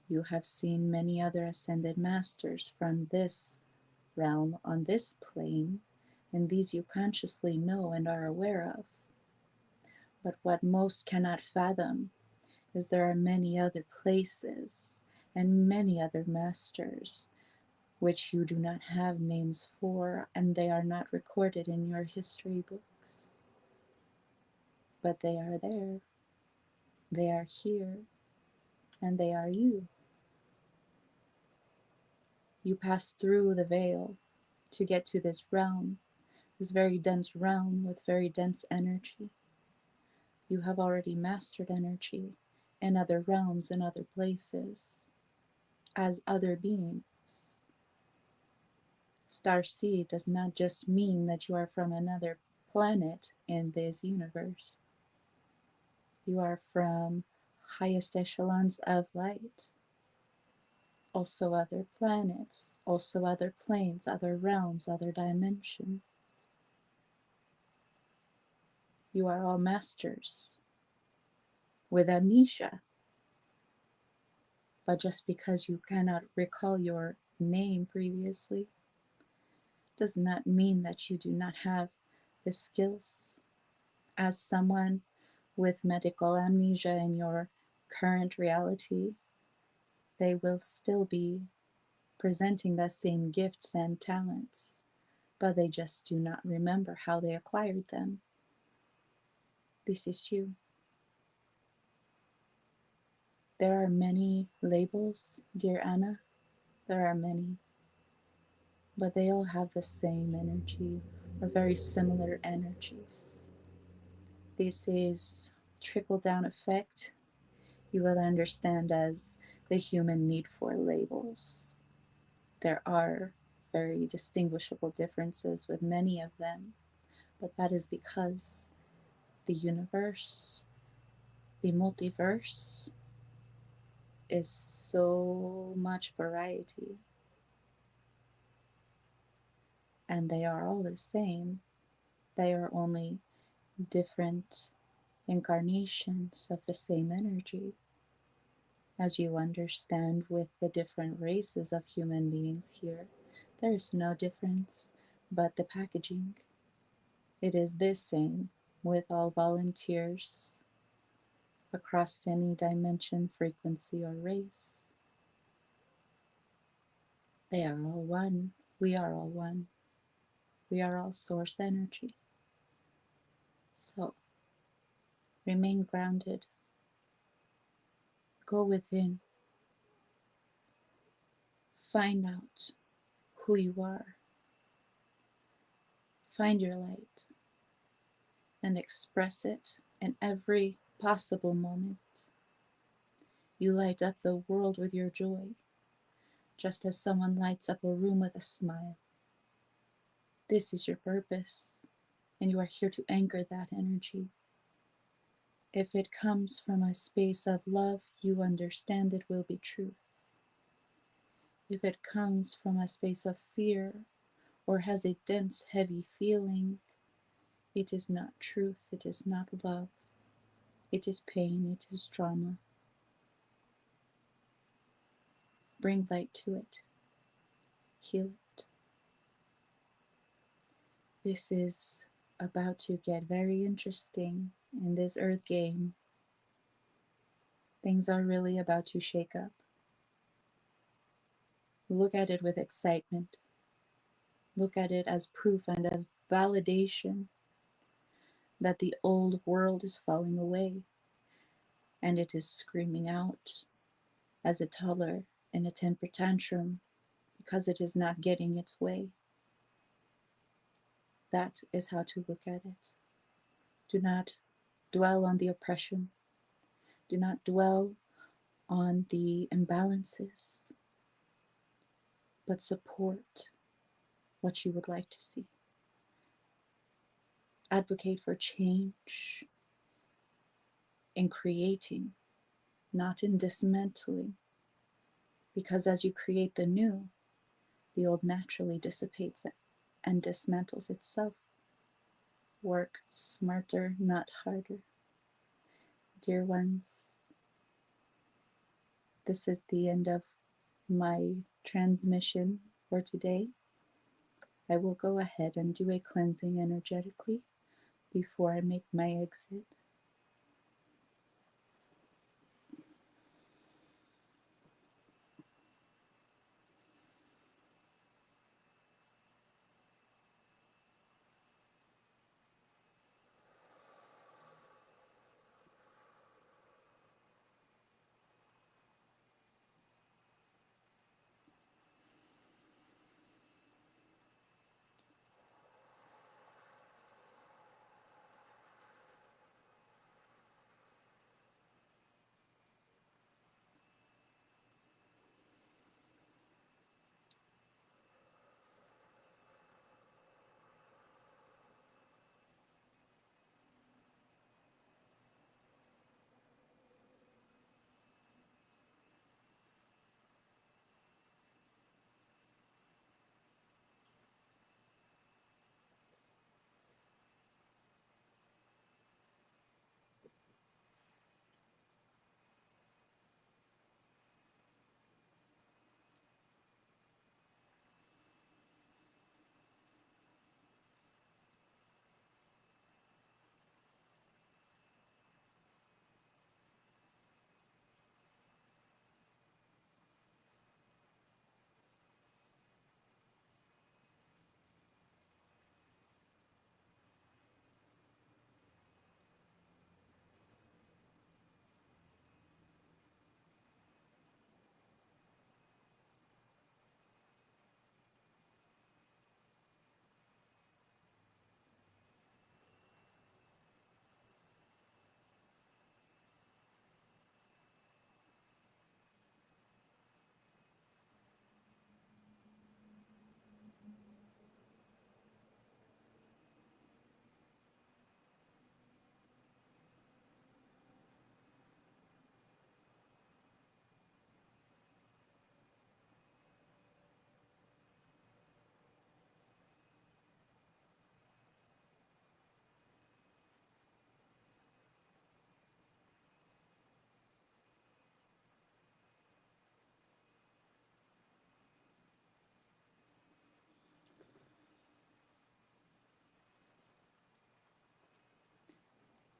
You have seen many other ascended masters from this realm on this plane, and these you consciously know and are aware of. But what most cannot fathom is there are many other places and many other masters which you do not have names for, and they are not recorded in your history books. But they are there, they are here, and they are you. You pass through the veil to get to this realm, this very dense realm with very dense energy. You have already mastered energy in other realms and other places as other beings. Starseed does not just mean that you are from another planet in this universe. You are from highest echelons of light. Also other planets, also other planes, other realms, other dimensions. You are all masters with amnesia. But just because you cannot recall your name previously does not mean that you do not have the skills. As someone with medical amnesia in your current reality, they will still be presenting the same gifts and talents, but they just do not remember how they acquired them. This is you. There are many labels, dear Anna. There are many. but they all have the same energy or very similar energies. This is trickle down effect. You will understand as the human need for labels. There are very distinguishable differences with many of them, but that is because the universe, the multiverse, is so much variety, and they are all the same. They are only different incarnations of the same energy. As you understand with the different races of human beings here, there is no difference but the packaging. It is the same with all volunteers across any dimension, frequency, or race. They are all one. We are all one. We are all source energy. So remain grounded. Go within. Find out who you are. Find your light and express it in every possible moment. You light up the world with your joy, just as someone lights up a room with a smile. This is your purpose, and you are here to anchor that energy. If it comes from a space of love, you understand it will be truth. If it comes from a space of fear or has a dense, heavy feeling, it is not truth, it is not love, it is pain, it is trauma. Bring light to it, heal it. This is about to get very interesting in this earth game. Things are really about to shake up. Look at it with excitement. Look at it as proof and as validation that the old world is falling away, and it is screaming out as a toddler in a temper tantrum because it is not getting its way. That is how to look at it. Do not dwell on the oppression. Do not dwell on the imbalances, but support what you would like to see. Advocate for change in creating, not in dismantling, because as you create the new, the old naturally dissipates it and dismantles itself. Work smarter, not harder. Dear ones, this is the end of my transmission for today. I will go ahead and do a cleansing energetically before I make my exit.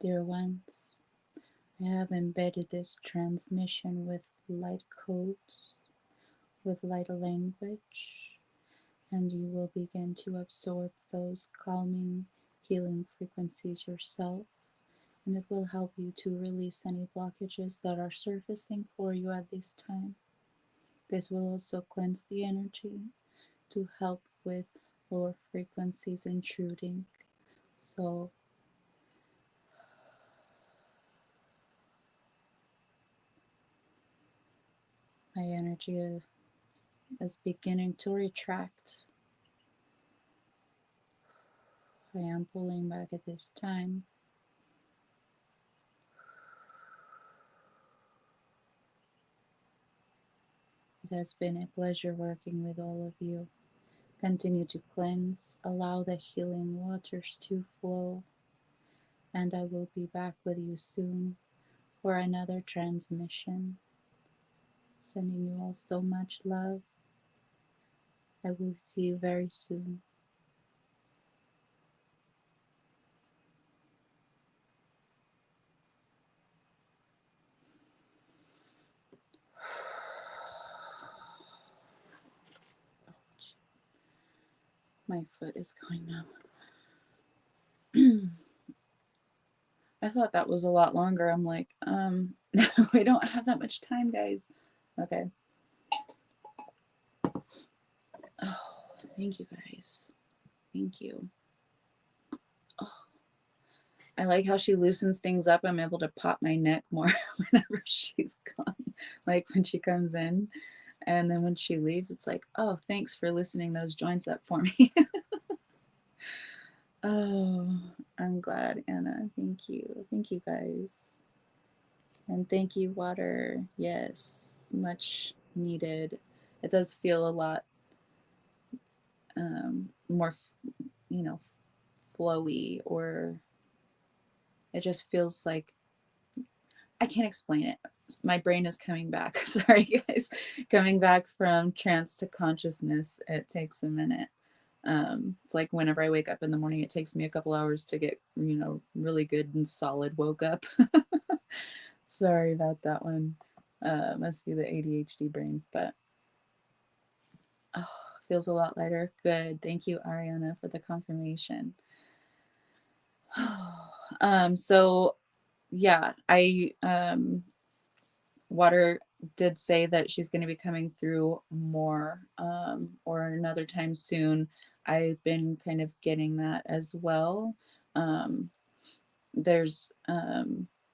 Dear ones, I have embedded this transmission with light codes, with light language, and you will begin to absorb those calming, healing frequencies yourself, and it will help you to release any blockages that are surfacing for you at this time. This will also cleanse the energy to help with lower frequencies intruding. So, my energy is beginning to retract. I am pulling back at this time. It has been a pleasure working with all of you. Continue to cleanse, allow the healing waters to flow, and I will be back with you soon for another transmission. Sending you all so much love. I will see you very soon. My foot is going numb. I thought that was a lot longer. I'm like, we don't have that much time, guys. Okay. Oh, thank you guys. Thank you. Oh, I like how she loosens things up. I'm able to pop my neck more whenever she's gone. Like when she comes in. And then when she leaves, it's like, oh, thanks for loosening those joints up for me. Oh, I'm glad, Anna. Thank you. Thank you, guys. And thank you, water. Yes, much needed. It does feel a lot more, flowy, or it just feels like I can't explain it. My brain is coming back. Sorry, guys. Coming back from trance to consciousness, it takes a minute. It's like whenever I wake up in the morning, it takes me a couple hours to get, really good and solid woke up. Sorry about that one. Must be the ADHD brain, but oh, feels a lot lighter. Good. Thank you, Ariana, for the confirmation. So yeah, Water did say that she's going to be coming through more, or another time soon. I've been kind of getting that as well. Um, there's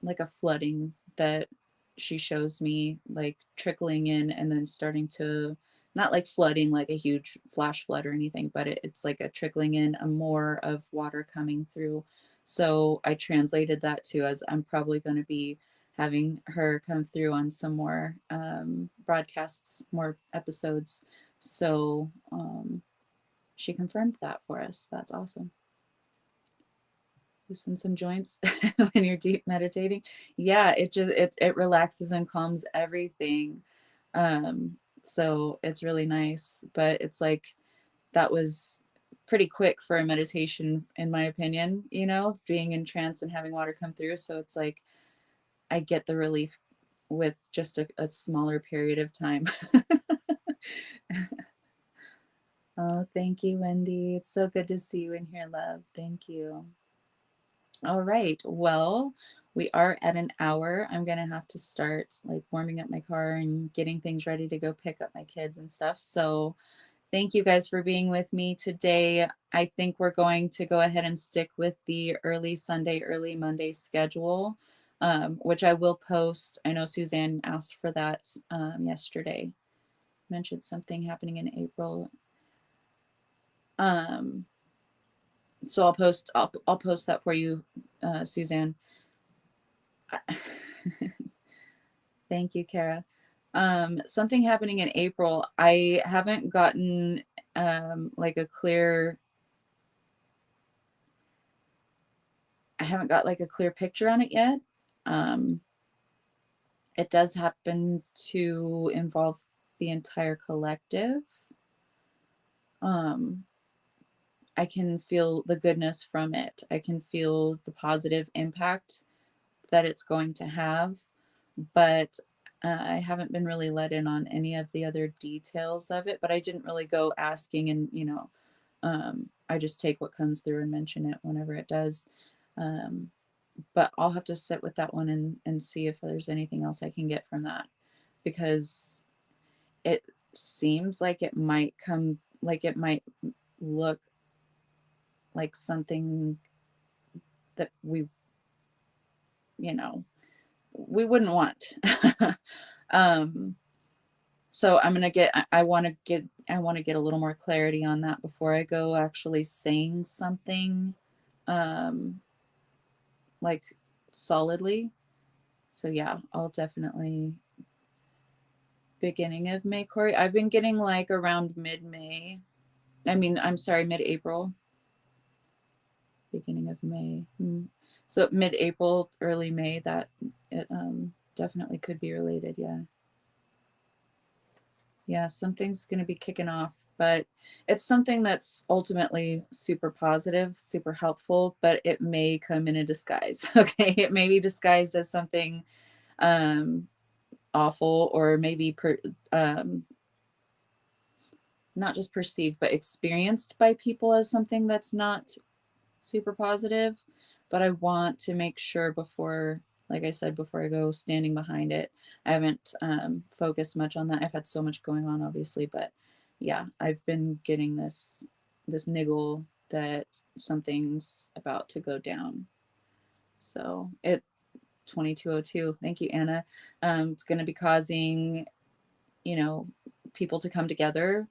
like a flooding that she shows me, like trickling in and then starting to, not like flooding like a huge flash flood or anything, but it's like a trickling in, a more of water coming through. So I translated that to as I'm probably going to be having her come through on some more broadcasts, more episodes. So she confirmed that for us. That's awesome. Loosen some joints when you're deep meditating. Yeah, it relaxes and calms everything. So it's really nice, but it's like that was pretty quick for a meditation in my opinion, being in trance and having water come through. So it's like I get the relief with just a smaller period of time. Oh, thank you, Wendy. It's so good to see you in here, love. Thank you. All right. Well, we are at an hour. I'm going to have to start like warming up my car and getting things ready to go pick up my kids and stuff. So, thank you guys for being with me today. I think we're going to go ahead and stick with the early Sunday, early Monday schedule, which I will post. I know Suzanne asked for that yesterday. Mentioned something happening in April. Um, so I'll post that for you, Suzanne. Thank you, Kara. Something happening in April. I haven't gotten like a clear. I haven't got like a clear picture on it yet. Um, it does happen to involve the entire collective. Um, I can feel the goodness from it. I can feel the positive impact that it's going to have, but I haven't been really let in on any of the other details of it. But I didn't really go asking, and I just take what comes through and mention it whenever it does. Um, but I'll have to sit with that one and see if there's anything else I can get from that, because it seems like it might look like something that you know, we wouldn't want. um, so I'm gonna get, I want to get a little more clarity on that before I go actually saying something, um, like solidly. So yeah, I'll definitely, beginning of May, Corey. I've been getting like around mid-May. I'm sorry, mid-April, beginning of May. So mid-April, early May, that it definitely could be related. Yeah. Yeah, something's going to be kicking off, but it's something that's ultimately super positive, super helpful, but it may come in a disguise. Okay. It may be disguised as something um, awful, or maybe not just perceived, but experienced by people as something that's not super positive. But I want to make sure before, like I said, before I go standing behind it. I haven't focused much on that. I've had so much going on, obviously, but yeah, I've been getting this niggle that something's about to go down. So it 2202. Thank you, Anna. It's going to be causing, people to come together.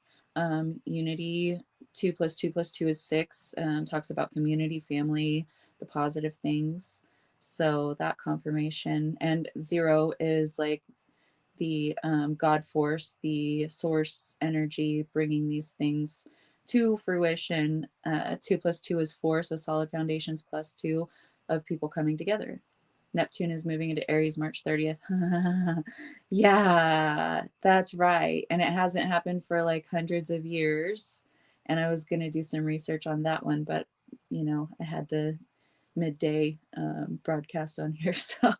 Unity, 2 + 2 + 2 is 6. Talks about community, family, the positive things. So that confirmation. And 0 is like the God force, the source energy bringing these things to fruition. 2 + 2 is 4, so solid foundations +2 of people coming together. Neptune is moving into Aries March 30th. Yeah, that's right. And it hasn't happened for like hundreds of years. And I was going to do some research on that one, but I had the midday broadcast on here. So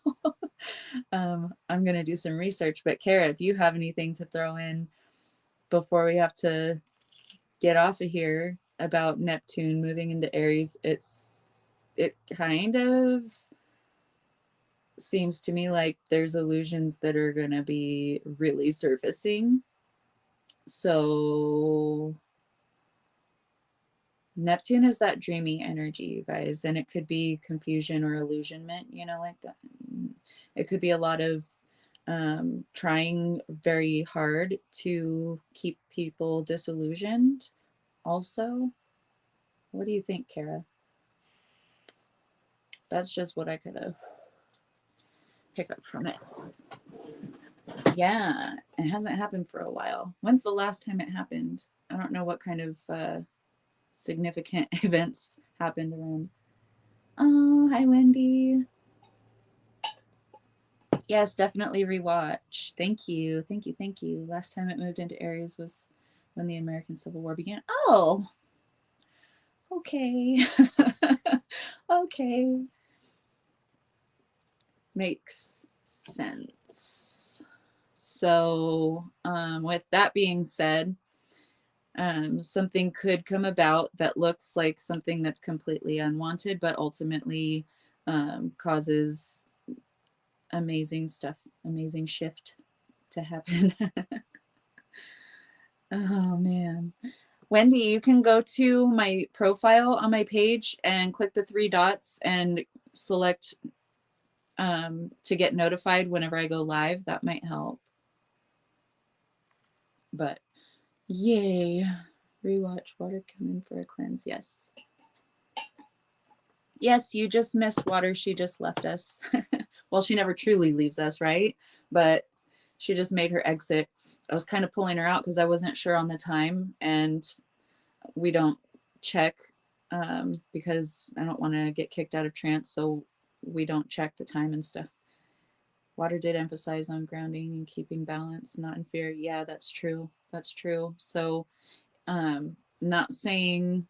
I'm going to do some research. But Kara, if you have anything to throw in before we have to get off of here about Neptune moving into Aries, it kind of seems to me like there's illusions that are going to be really surfacing. So Neptune is that dreamy energy, you guys, and it could be confusion or illusionment, like that. It could be a lot of trying very hard to keep people disillusioned also. What do you think, Kara? That's just what I could pick up from it. Yeah, it hasn't happened for a while. When's the last time it happened? I don't know what kind of significant events happened around. Oh, hi, Wendy. Yes, definitely rewatch. Thank you. Thank you. Thank you. Last time it moved into Aries was when the American Civil War began. Oh, okay. Okay. Makes sense. So, with that being said, something could come about that looks like something that's completely unwanted, but ultimately causes amazing stuff, amazing shift to happen. Oh man. Wendy, you can go to my profile on my page and click the 3 dots and select to get notified whenever I go live. That might help. But yay. Rewatch Water Coming for a Cleanse. Yes. Yes, you just missed Water. She just left us. Well, she never truly leaves us, right? But she just made her exit. I was kind of pulling her out because I wasn't sure on the time, and we don't check because I don't want to get kicked out of trance, so we don't check the time and stuff. Water did emphasize on grounding and keeping balance, not in fear. Yeah, that's true. That's true. So, not saying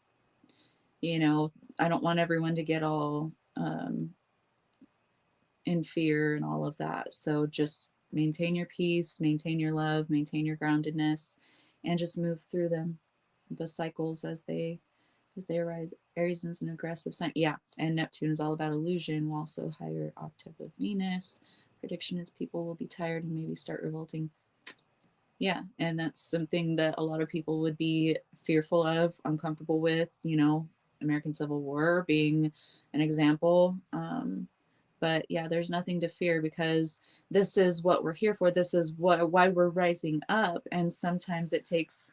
You know, I don't want everyone to get all in fear and all of that. So just maintain your peace, maintain your love, maintain your groundedness, and just move through them, the cycles as they arise. Aries is an aggressive sign. Yeah, and Neptune is all about illusion, while also higher octave of Venus. Prediction is people will be tired and maybe start revolting. Yeah, and that's something that a lot of people would be fearful of, uncomfortable with, you know, American Civil War being an example. But yeah, there's nothing to fear because this is what we're here for. This is why we're rising up. And sometimes it takes,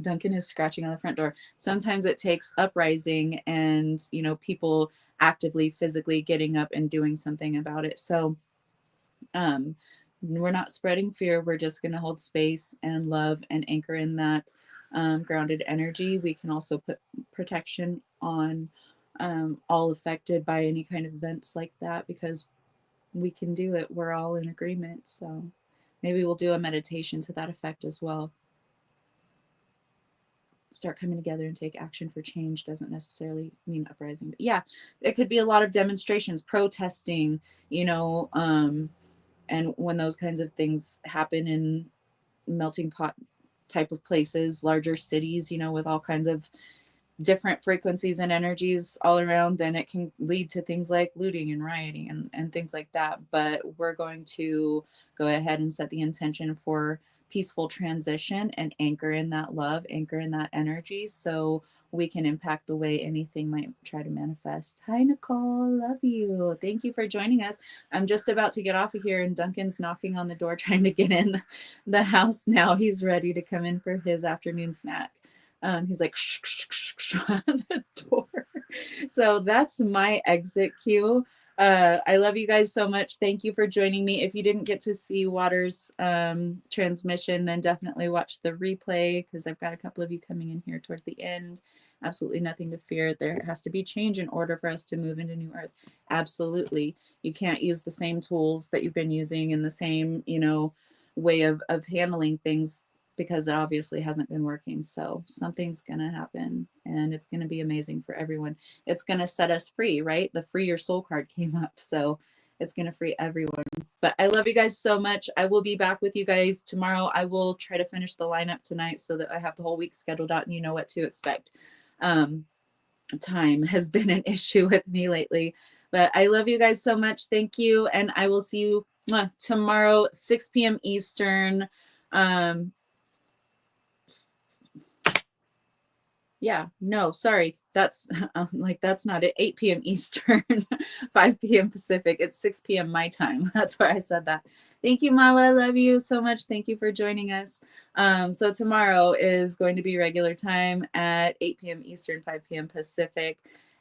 Duncan is scratching on the front door. Sometimes it takes uprising and, you know, people actively, physically getting up and doing something about it. So um, we're not spreading fear. We're just going to hold space and love and anchor in that grounded energy. We can also put protection on all affected by any kind of events like that because we can do it. We're all in agreement. So maybe we'll do a meditation to that effect as well. Start coming together and take action for change doesn't necessarily mean uprising. But yeah, it could be a lot of demonstrations, protesting, you know, and when those kinds of things happen in melting pot type of places, larger cities, you know, with all kinds of different frequencies and energies all around, then it can lead to things like looting and rioting and things like that. But we're going to go ahead and set the intention for peaceful transition and anchor in that love, anchor in that energy so we can impact the way anything might try to manifest. Hi, Nicole. Love you. Thank you for joining us. I'm just about to get off of here, and Duncan's knocking on the door trying to get in the house now. He's ready to come in for his afternoon snack. He's like shh, shh, shh, shh, on the door. So that's my exit cue. I love you guys so much. Thank you for joining me. If you didn't get to see Water's transmission, then definitely watch the replay because I've got a couple of you coming in here toward the end. Absolutely nothing to fear. There has to be change in order for us to move into New Earth. Absolutely. You can't use the same tools that you've been using and the same, you know, way of handling things because it obviously hasn't been working. So something's going to happen and it's going to be amazing for everyone. It's going to set us free, right? The free your soul card came up. So it's going to free everyone. But I love you guys so much. I will be back with you guys tomorrow. I will try to finish the lineup tonight so that I have the whole week scheduled out and you know what to expect. Time has been an issue with me lately. But I love you guys so much. Thank you. And I will see you tomorrow, 6 p.m. Eastern. Yeah, no, sorry. That's like that's not it. 8 p.m. Eastern, 5 p.m. Pacific. It's 6 p.m. my time. That's why I said that. Thank you, Mala. I love you so much. Thank you for joining us. So tomorrow is going to be regular time at 8 p.m. Eastern, 5 p.m. Pacific.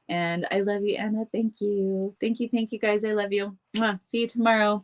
And I love you, Anna. Thank you. Thank you. Thank you, guys. I love you. Mwah. See you tomorrow.